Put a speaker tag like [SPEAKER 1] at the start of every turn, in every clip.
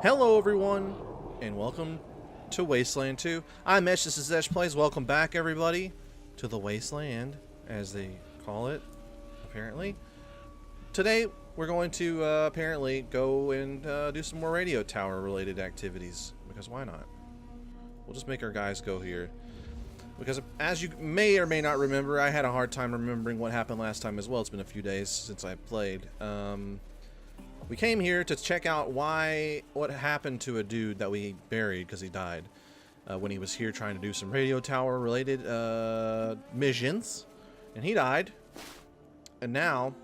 [SPEAKER 1] Hello everyone, and welcome to Wasteland 2. I'm Esh, this is EchPlays. Welcome back everybody to the Wasteland, as they call it, apparently. Today, we're going to apparently go and do some more radio tower related activities, because why not? We'll just make our guys go here. Because as you may or may not remember, I had a hard time remembering what happened last time as well. It's been a few days since I played. We came here to check out what happened to a dude that we buried because he died when he was here trying to do some radio tower related missions, and he died. And now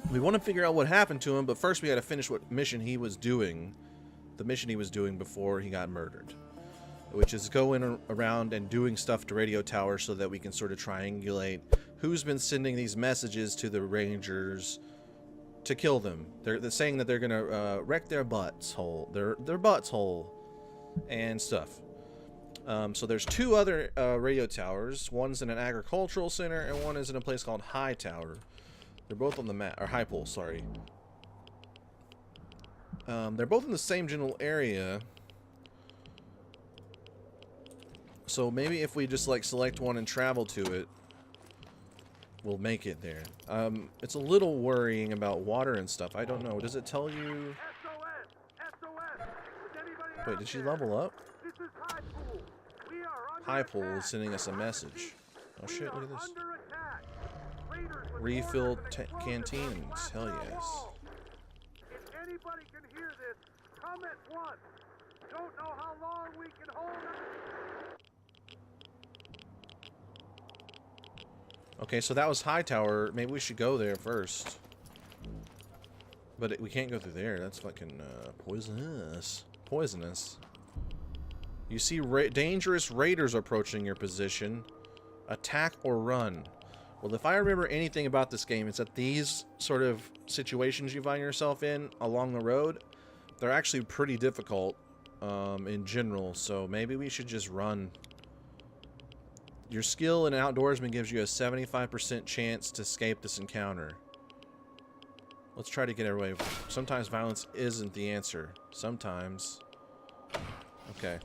[SPEAKER 1] we want to figure out what happened to him, but first we got to finish what mission he was doing, the mission he was doing before he got murdered, which is going around and doing stuff to radio towers so that we can sort of triangulate who's been sending these messages to the Rangers to kill them. They're saying that they're gonna wreck their butts whole, their butts whole, and stuff. So there's two other radio towers. One's in an agricultural center, and one is in a place called High Tower. They're both on the map, or High Pole, sorry. They're both in the same general area. So maybe if we just like select one and travel to it, we'll make it there. It's a little worrying about water and stuff. I don't know. Does it tell you? Wait, did she level up? High Pool is sending us a message. Oh shit, look at this. Refill canteens. Hell yes.
[SPEAKER 2] If anybody can hear this, come at once. Don't know how long we can hold it.
[SPEAKER 1] Okay, so that was High Tower. Maybe we should go there first. But we can't go through there. That's fucking poisonous. Poisonous. You see dangerous raiders approaching your position. Attack or run. Well, if I remember anything about this game, it's that these sort of situations you find yourself in along the road, they're actually pretty difficult in general. So maybe we should just run. Your skill in outdoorsman gives you a 75% chance to escape this encounter. Let's try to get away. Sometimes violence isn't the answer. Sometimes. Okay.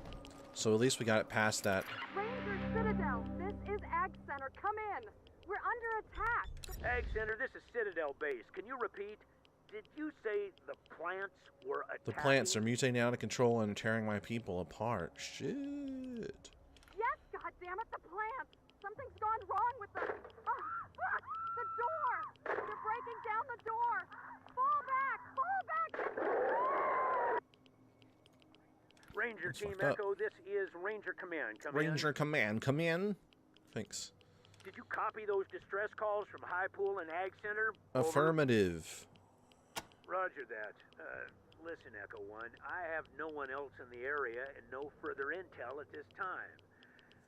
[SPEAKER 1] So at least we got it past that.
[SPEAKER 3] Ranger Citadel, this is Ag Center. Come in. We're under attack.
[SPEAKER 2] Ag Center, this is Citadel Base. Can you repeat? Did you say the plants were attacking?
[SPEAKER 1] The plants are mutating out of control and tearing my people apart. Shit.
[SPEAKER 3] Yes, goddammit, the plants. Something's gone wrong with the... the door. They're breaking down the door. Fall back. Fall back.
[SPEAKER 2] Ranger
[SPEAKER 1] That's
[SPEAKER 2] Team
[SPEAKER 1] fucked up.
[SPEAKER 2] Echo, this is Ranger Command. Come
[SPEAKER 1] Ranger
[SPEAKER 2] in.
[SPEAKER 1] Command, come in. Thanks.
[SPEAKER 2] Did you copy those distress calls from High Pool and Ag Center? Over.
[SPEAKER 1] Affirmative.
[SPEAKER 2] Roger that. Listen, Echo 1, I have no one else in the area and no further intel at this time.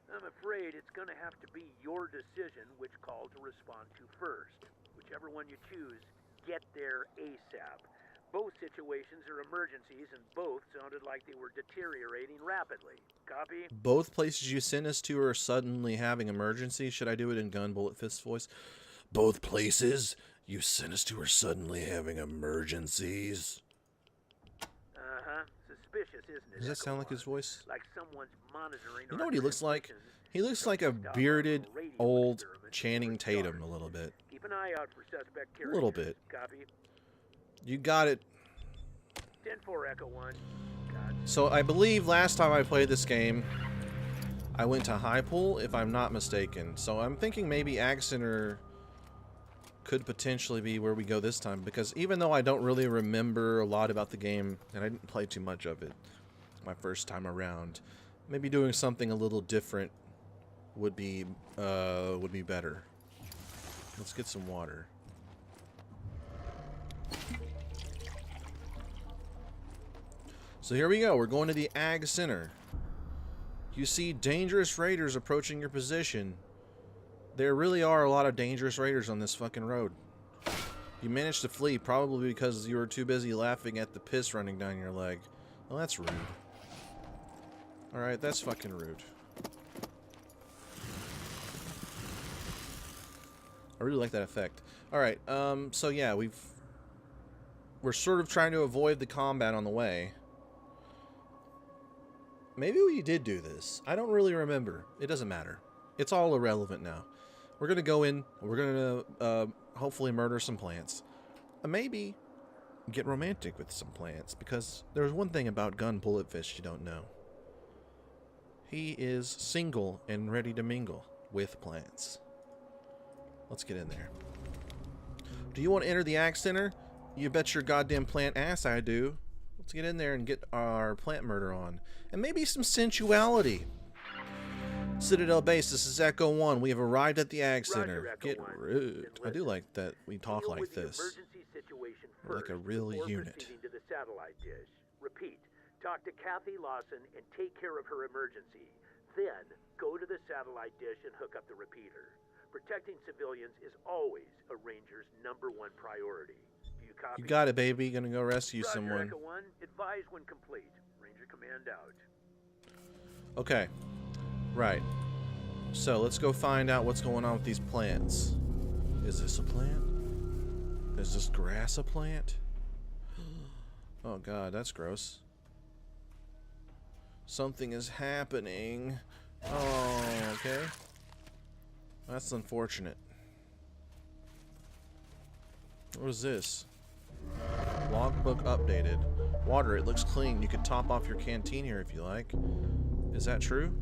[SPEAKER 2] I'm afraid it's going to have to be your decision which call to respond to first. Whichever one you choose, get there ASAP. Both situations are emergencies, and both sounded like they were deteriorating rapidly. Copy?
[SPEAKER 1] Both places you sent us to are suddenly having emergencies. Should I do it in Gun Bullet Fist voice? Both places you sent us to are suddenly having emergencies.
[SPEAKER 2] Uh-huh. Suspicious, isn't it?
[SPEAKER 1] Does that
[SPEAKER 2] Echo
[SPEAKER 1] sound like
[SPEAKER 2] 1?
[SPEAKER 1] his voice?
[SPEAKER 2] Like someone's monitoring.
[SPEAKER 1] You know what he looks like? He looks like a bearded, old Channing Tatum a little bit.
[SPEAKER 2] Keep an eye out for suspect
[SPEAKER 1] A little bit.
[SPEAKER 2] Copy.
[SPEAKER 1] You got it.
[SPEAKER 2] 10-4 Echo 1. God.
[SPEAKER 1] So I believe last time I played this game, I went to High Pool, if I'm not mistaken. So I'm thinking maybe Ag Center could potentially be where we go this time, because even though I don't really remember a lot about the game, and I didn't play too much of it my first time around, maybe doing something a little different would be better. Let's get some water. So here we go. We're going to the Ag Center. You see dangerous raiders approaching your position. There really are a lot of dangerous raiders on this fucking road. You managed to flee, probably because you were too busy laughing at the piss running down your leg. Well, that's rude. Alright, that's fucking rude. I really like that effect. Alright, so yeah, we're sort of trying to avoid the combat on the way. maybe we did do this. I don't really remember. It doesn't matter. It's all irrelevant now. We're going to go in. We're going to hopefully murder some plants. Maybe get romantic with some plants. Because there's one thing about Gun Bulletfish you don't know. He is single and ready to mingle with plants. Let's get in there. Do you want to enter the Ag Center? You bet your goddamn plant ass I do. Let's get in there and get our plant murder on. And maybe some sensuality. Citadel Base, this is Echo 1. We have arrived at the Ag Center.
[SPEAKER 2] Roger, Echo
[SPEAKER 1] Get
[SPEAKER 2] 1.
[SPEAKER 1] rude. I do
[SPEAKER 2] Listen,
[SPEAKER 1] like that we talk
[SPEAKER 2] deal
[SPEAKER 1] like
[SPEAKER 2] with the
[SPEAKER 1] this.
[SPEAKER 2] emergency situation
[SPEAKER 1] We're like a
[SPEAKER 2] first
[SPEAKER 1] real
[SPEAKER 2] before
[SPEAKER 1] unit.
[SPEAKER 2] proceeding to the satellite dish. Repeat, talk to Kathy Lawson and take care of her emergency. Then, go to the satellite dish and hook up the repeater. Protecting civilians is always a Ranger's #1 priority. Do you copy?
[SPEAKER 1] You got it, baby. Gonna go rescue
[SPEAKER 2] Roger,
[SPEAKER 1] someone.
[SPEAKER 2] Echo 1. Advise when complete. Ranger command out.
[SPEAKER 1] Okay. Right. So, let's go find out what's going on with these plants. Is this a plant? Is this grass a plant? Oh god, that's gross. Something is happening. Oh, okay. That's unfortunate. What is this? Logbook updated. Water, it looks clean. You could top off your canteen here if you like. Is that true?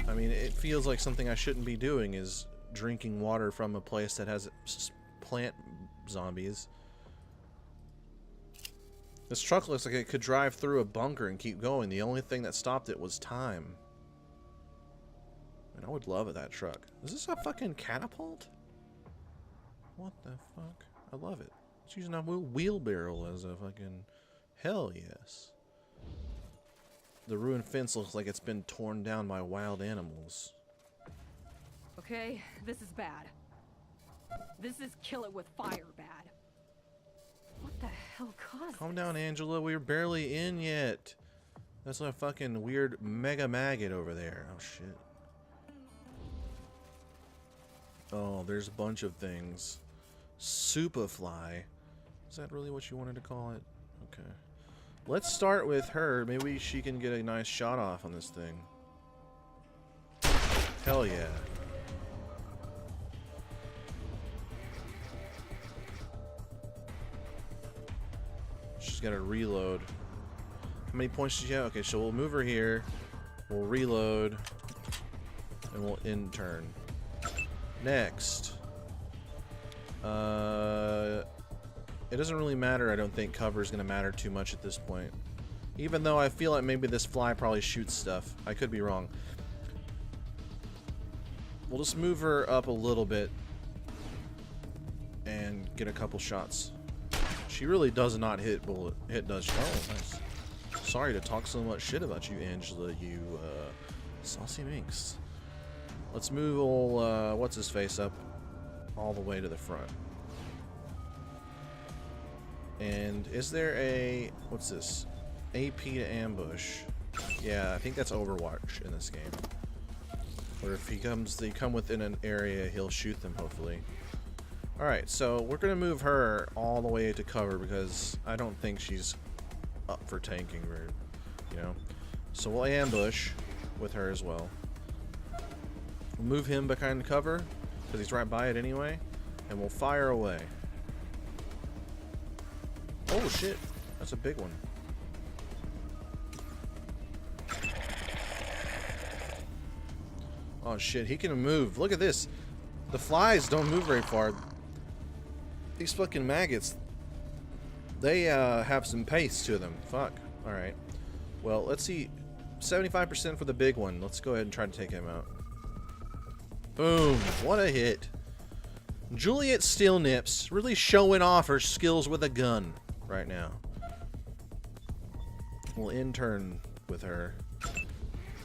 [SPEAKER 1] I mean, it feels like something I shouldn't be doing is drinking water from a place that has plant zombies. This truck looks like it could drive through a bunker and keep going. The only thing that stopped it was time. And I would love that truck. Is this a fucking catapult? What the fuck? I love it. It's using a wheelbarrow as a fucking... Hell yes. The ruined fence looks like it's been torn down by wild animals.
[SPEAKER 4] Okay, this is bad. This is kill it with fire bad. What the hell caused
[SPEAKER 1] Calm
[SPEAKER 4] this?
[SPEAKER 1] down, Angela. We're barely in yet. That's a fucking weird mega maggot over there. Oh, shit. Oh, there's a bunch of things. Superfly. Is that really what you wanted to call it? Okay. Let's start with her. Maybe she can get a nice shot off on this thing. Hell yeah. She's got to reload. How many points does she have? Okay, so we'll move her here. We'll reload. And we'll end turn. Next. It doesn't really matter. I don't think cover is going to matter too much at this point. Even though I feel like maybe this fly probably shoots stuff. I could be wrong. We'll just move her up a little bit. And get a couple shots. She really does not hit bullet. Hit does she? Oh, nice. Sorry to talk so much shit about you, Angela, you saucy minx. Let's move old, what's his face up all the way to the front. And is there a, what's this? AP to ambush. Yeah, I think that's Overwatch in this game. Or if they come within an area, he'll shoot them, hopefully. Alright, so we're going to move her all the way to cover because I don't think she's up for tanking, very, you know. So we'll ambush with her as well. We'll move him behind cover because he's right by it anyway. And we'll fire away. Oh shit, that's a big one. Oh shit, he can move. Look at this. The flies don't move very far. These fucking maggots, they have some pace to them. Fuck. Alright. Well, let's see. 75% for the big one. Let's go ahead and try to take him out. Boom. What a hit. Juliet Steel Nips really showing off her skills with a gun right now. We'll intern with her.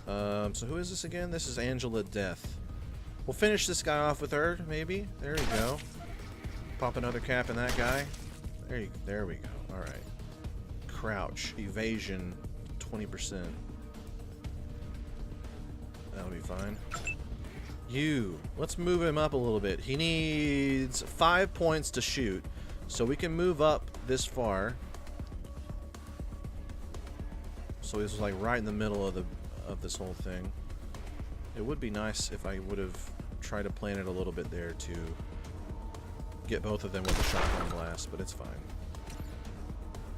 [SPEAKER 1] So who is this again? This is Angela Death. We'll finish this guy off with her, maybe. There we go. Pop another cap in that guy. There we go. Alright. Crouch. Evasion. 20%. That'll be fine. Let's move him up a little bit. He needs 5 points to shoot. So we can move up this far. So this was like right in the middle of this whole thing. It would be nice if I would have tried to plan it a little bit there to get both of them with a shotgun blast, but it's fine.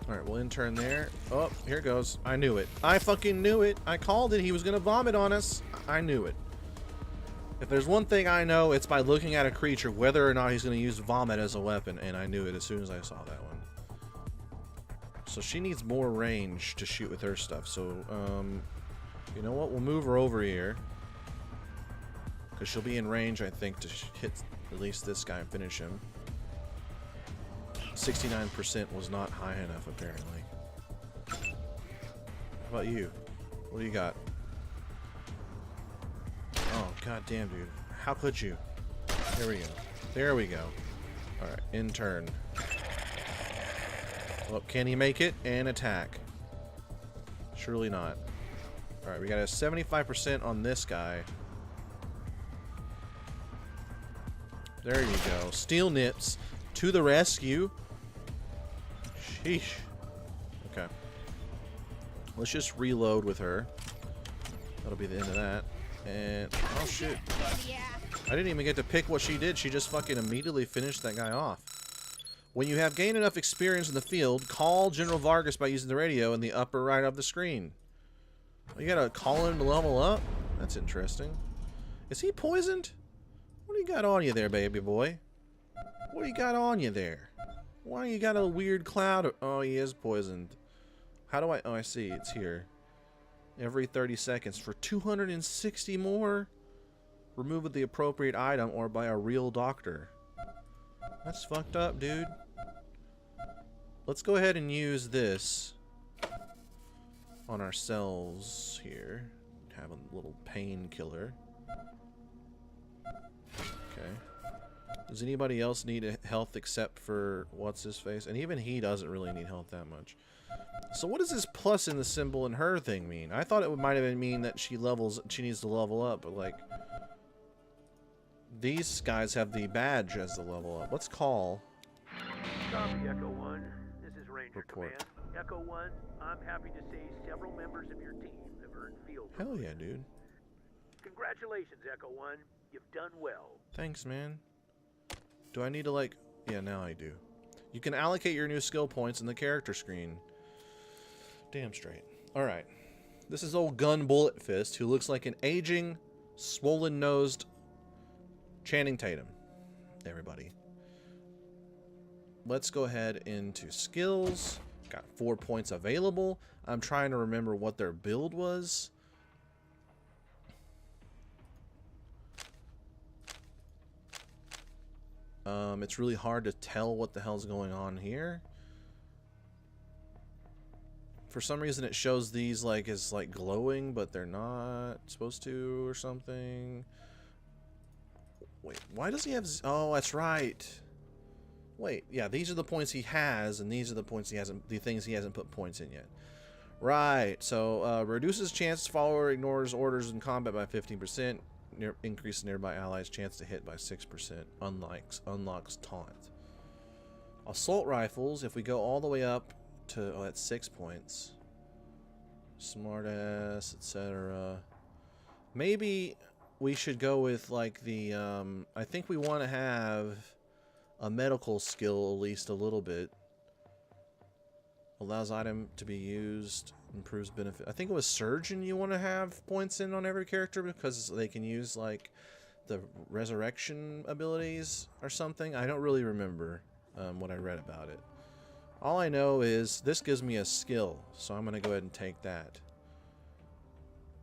[SPEAKER 1] Alright, we'll intern there. Oh, here it goes. I knew it. I fucking knew it. I called it. He was gonna vomit on us. I knew it. If there's one thing I know, it's by looking at a creature whether or not he's gonna use vomit as a weapon, and I knew it as soon as I saw that one. So she needs more range to shoot with her stuff. So, you know what? We'll move her over here. Because she'll be in range, I think, to hit at least this guy and finish him. 69% was not high enough, apparently. How about you? What do you got? Oh, goddamn, dude. How could you? There we go. There we go. Alright, intern. Well, can he make it? And attack. Surely not. Alright, we got a 75% on this guy. There you go. Steel nips to the rescue. Sheesh. Okay. Let's just reload with her. That'll be the end of that. And oh shit. I didn't even get to pick what she did. She just fucking immediately finished that guy off. When you have gained enough experience in the field, call General Vargas by using the radio in the upper right of the screen. You gotta call him to level up? That's interesting. Is he poisoned? What do you got on you there, baby boy? What do you got on you there? Why you got a weird cloud? Oh, he is poisoned. How do I... Oh, I see. It's here. Every 30 seconds for 260 more. Remove with the appropriate item or by a real doctor. That's fucked up, dude. Let's go ahead and use this on ourselves here. Have a little painkiller. Okay. Does anybody else need health except for what's-his-face? And even he doesn't really need health that much. So what does this plus in the symbol in her thing mean? I thought it might have mean that she needs to level up, but like... These guys have the badge as the level up. Let's call.
[SPEAKER 2] Copy, Echo 1. This is Ranger
[SPEAKER 1] Report.
[SPEAKER 2] Command. Echo 1, I'm happy to say several members of your team have earned field
[SPEAKER 1] Hell
[SPEAKER 2] promotion.
[SPEAKER 1] yeah, dude.
[SPEAKER 2] Congratulations, Echo 1. You've done well.
[SPEAKER 1] Thanks, man. Do I need to, like... Yeah, now I do. You can allocate your new skill points in the character screen. Damn straight. Alright. This is old Gun Bullet Fist, who looks like an aging, swollen-nosed Channing Tatum. Everybody. Let's go ahead into skills. Got 4 points available. I'm trying to remember what their build was. It's really hard to tell what the hell's going on here. For some reason it shows these like as like glowing, but they're not supposed to or something. Wait, why does he have... Oh, that's right. Wait, yeah, these are the points he has, and these are the points he hasn't... The things he hasn't put points in yet. Right, so, reduces chance to follow or ignores orders in combat by 15%. Increase nearby allies' chance to hit by 6%. Unlocks taunt. Assault rifles, if we go all the way up to... Oh, that's 6 points. Smartass, etc. Maybe... We should go with like the I think we want to have a medical skill at least a little bit. Allows item to be used, improves benefit. I think it was surgeon you want to have points in on every character because they can use like the resurrection abilities or something. I don't really remember what I read about it. All I know is this gives me a skill, so I'm going to go ahead and take that.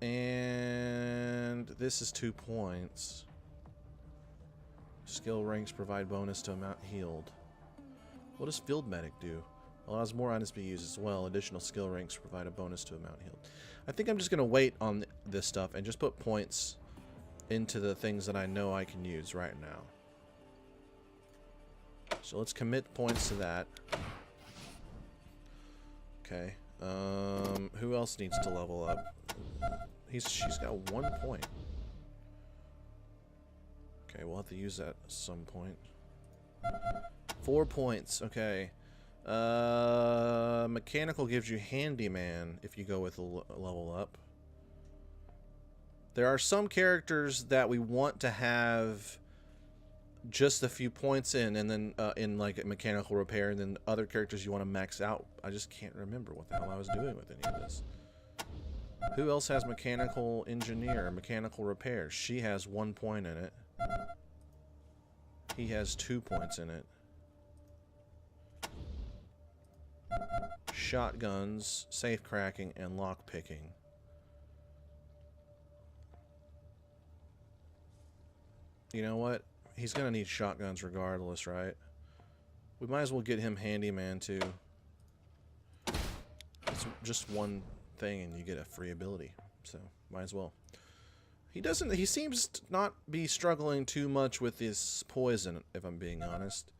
[SPEAKER 1] And this is 2 points. Skill ranks provide bonus to amount healed. What does field medic do? Allows more items to be used as well. Additional skill ranks provide a bonus to amount healed. I think I'm just going to wait on this stuff and just put points into the things that I know I can use right now. So let's commit points to that. Okay. Who else needs to level up? She's got 1 point. Okay, we'll have to use that at some point. 4 points. Okay. Mechanical gives you handyman if you go with a level up. There are some characters that we want to have just a few points in, and then in like mechanical repair, and then other characters you want to max out. I just can't remember what the hell I was doing with any of this. Who else has mechanical engineer, mechanical repair? She has 1 point in it. He has 2 points in it. Shotguns, safe cracking, and lock picking. You know what? He's gonna need shotguns regardless, right? We might as well get him handyman too. It's just one thing and you get a free ability, so might as well. He seems to not be struggling too much with this poison, if I'm being honest.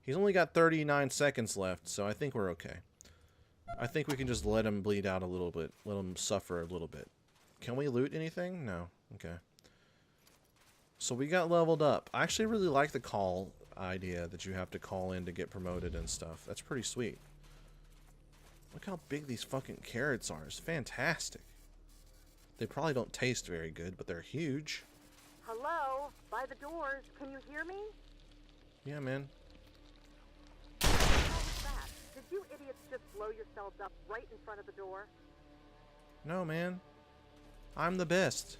[SPEAKER 1] He's only got 39 seconds left, so I think we're okay. I think we can just let him bleed out a little bit, let him suffer a little bit. Can we loot anything? No. Okay. So we got leveled up. I actually really like the call idea that you have to call in to get promoted and stuff. That's pretty sweet. Look how big these fucking carrots are. It's fantastic. They probably don't taste very good, but they're huge.
[SPEAKER 3] Hello? By the doors. Can you hear me?
[SPEAKER 1] Yeah, man.
[SPEAKER 3] What was that? Did you idiots just blow yourselves up right in front of the door?
[SPEAKER 1] No, man. I'm the best.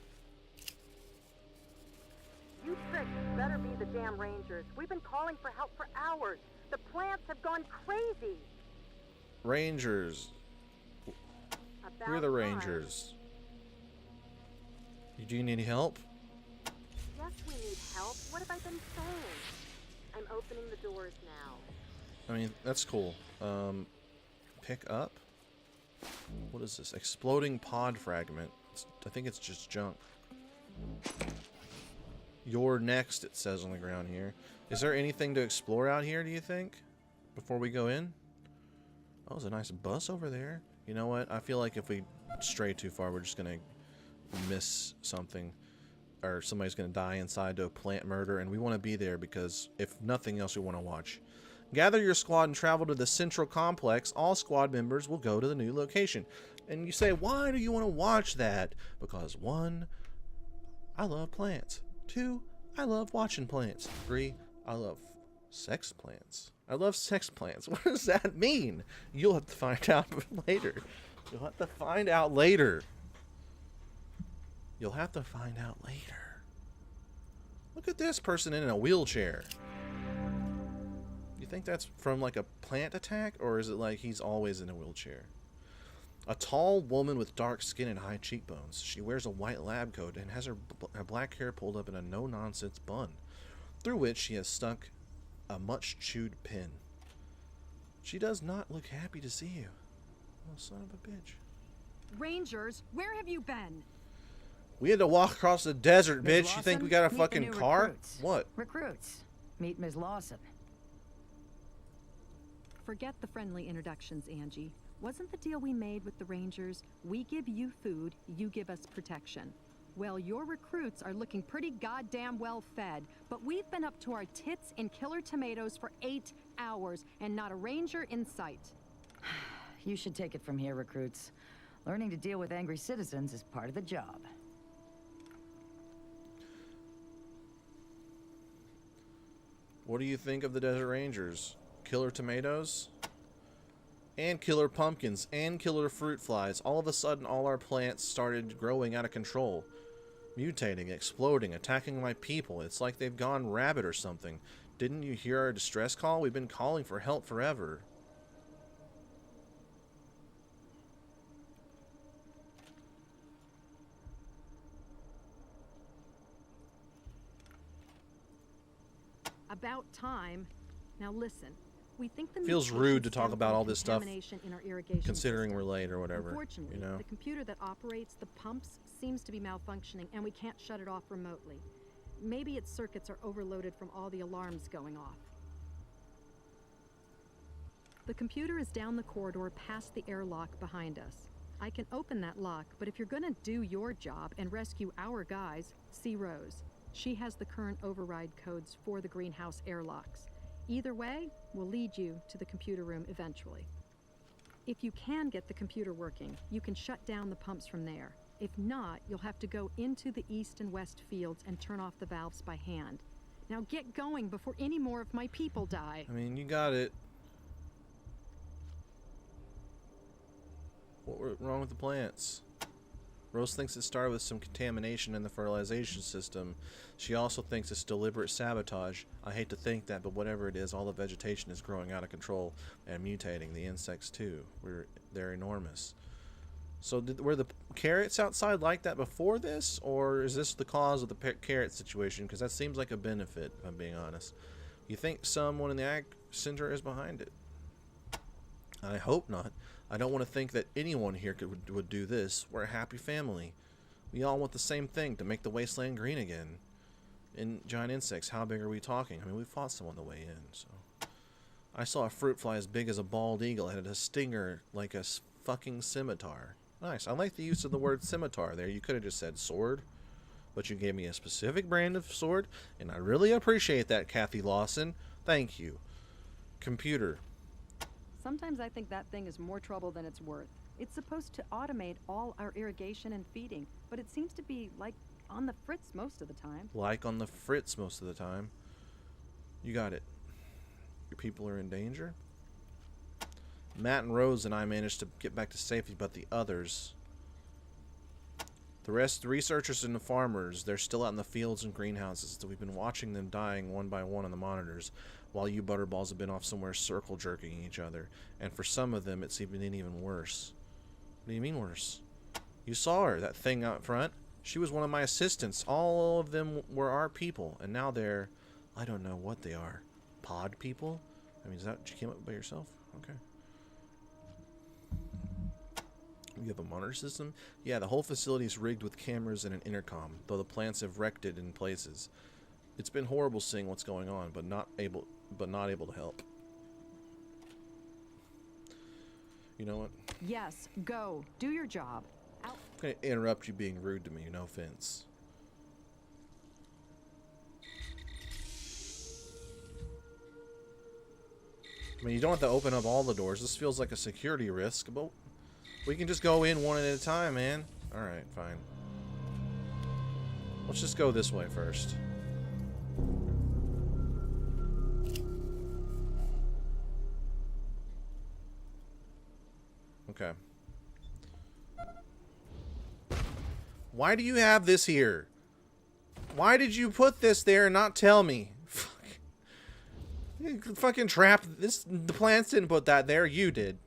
[SPEAKER 3] You pricks better be the damn Rangers. We've been calling for help for hours. The plants have gone crazy.
[SPEAKER 1] Rangers.
[SPEAKER 3] About
[SPEAKER 1] We're the
[SPEAKER 3] time.
[SPEAKER 1] Rangers. Do you need help?
[SPEAKER 3] Yes, we need help. What have I been saying? I'm opening the doors now.
[SPEAKER 1] I mean, that's cool. Pick up? What is this? Exploding pod fragment. I think it's just junk. You're next, it says on the ground here. Is there anything to explore out here, do you think? Before we go in? Oh, there's a nice bus over there. You know what? I feel like if we stray too far, we're just going to miss something. Or somebody's going to die inside to a plant murder. And we want to be there because, if nothing else, we want to watch. Gather your squad and travel to the central complex. All squad members will go to the new location. And you say, why do you want to watch that? Because 1, I love plants. 2, I love watching plants. 3, I love sex plants. I love sex plants. What does that mean? You'll have to find out later. You'll have to find out later. You'll have to find out later. Look at this person in a wheelchair. You think that's from like a plant attack, or is it like he's always in a wheelchair? A tall woman with dark skin and high cheekbones. She wears a white lab coat and has her black hair pulled up in a no-nonsense bun, through which she has stuck a much-chewed pin. She does not look happy to see you. Oh, son of a bitch.
[SPEAKER 4] Rangers, where have you been?
[SPEAKER 1] We had to walk across the desert,
[SPEAKER 5] Ms.
[SPEAKER 1] bitch. You think we
[SPEAKER 5] Lawson,
[SPEAKER 1] got a
[SPEAKER 5] meet
[SPEAKER 1] fucking
[SPEAKER 5] the new
[SPEAKER 1] car?
[SPEAKER 5] recruits.
[SPEAKER 1] What?
[SPEAKER 5] Recruits. Meet Ms. Lawson.
[SPEAKER 4] Forget the friendly introductions, Angie. Wasn't the deal we made with the Rangers, we give you food, you give us protection? Well, your recruits are looking pretty goddamn well fed, but we've been up to our tits in killer tomatoes for 8 hours, and not a Ranger in sight.
[SPEAKER 5] You should take it from here, recruits. Learning to deal with angry citizens is part of the job.
[SPEAKER 1] What do you think of the Desert Rangers? Killer tomatoes? And killer pumpkins, and killer fruit flies. All of a sudden, all our plants started growing out of control. Mutating, exploding, attacking my people. It's like they've gone rabid or something. Didn't you hear our distress call? We've been calling for help forever.
[SPEAKER 4] About time. Now listen. We think the
[SPEAKER 1] Feels
[SPEAKER 4] mutation
[SPEAKER 1] rude to talk
[SPEAKER 4] stemmed
[SPEAKER 1] about
[SPEAKER 4] from
[SPEAKER 1] all this stuff,
[SPEAKER 4] contamination in our irrigation
[SPEAKER 1] considering
[SPEAKER 4] system.
[SPEAKER 1] we're late or whatever.
[SPEAKER 4] Unfortunately,
[SPEAKER 1] You know?
[SPEAKER 4] the computer that operates the pumps seems to be malfunctioning, and we can't shut it off remotely. Maybe its circuits are overloaded from all the alarms going off. The computer is down the corridor past the airlock behind us. I can open that lock, but if you're gonna do your job and rescue our guys, see Rose. She has the current override codes for the greenhouse airlocks. Either way will lead you to the computer room eventually. If you can get the computer working, you can shut down the pumps from there. If not, you'll have to go into the east and west fields and turn off the valves by hand. Now get going before any more of my people die.
[SPEAKER 1] I mean, you got it. What went wrong with the plants? Rose thinks it started with some contamination in the fertilization system. She also thinks it's deliberate sabotage. I hate to think that, but whatever it is, all the vegetation is growing out of control and mutating. The insects too. They're enormous. So were the carrots outside like that before this, or is this the cause of the carrot situation? Because that seems like a benefit, if I'm being honest. You think someone in the ag center is behind it? I hope not. I don't want to think that anyone here would do this. We're a happy family. We all want the same thing, to make the wasteland green again. And giant insects, how big are we talking? I mean, we fought some on the way in, so. I saw a fruit fly as big as a bald eagle. It had a stinger like a fucking scimitar. Nice. I like the use of the word scimitar there. You could have just said sword, but you gave me a specific brand of sword, and I really appreciate that, Kathy Lawson. Thank you. Computer.
[SPEAKER 4] Sometimes I think that thing is more trouble than it's worth. It's supposed to automate all our irrigation and feeding, but it seems to be, like, on the fritz most of the time.
[SPEAKER 1] Like on the fritz most of the time. You got it. Your people are in danger? Matt and Rose and I managed to get back to safety, but the others... The rest, the researchers and the farmers, they're still out in the fields and greenhouses, so we've been watching them dying one by one on the monitors, while you butterballs have been off somewhere circle jerking each other. And for some of them, it's even worse. What do you mean worse? You saw her, that thing out front. She was one of my assistants. All of them were our people, and now they're... I don't know what they are. Pod people? I mean, is that what you came up with by yourself? Okay. You have a monitor system? Yeah, the whole facility is rigged with cameras and an intercom, though the plants have wrecked it in places. It's been horrible seeing what's going on, but not able to help. You know what?
[SPEAKER 4] Yes, go. Do your job.
[SPEAKER 1] I'm going to interrupt you being rude to me, no offense. I mean, you don't have to open up all the doors. This feels like a security risk, but we can just go in one at a time, man. Alright, fine. Let's just go this way first. Okay. Why do you have this here? Why did you put this there and not tell me? Fucking trap. The plants didn't put that there. You did.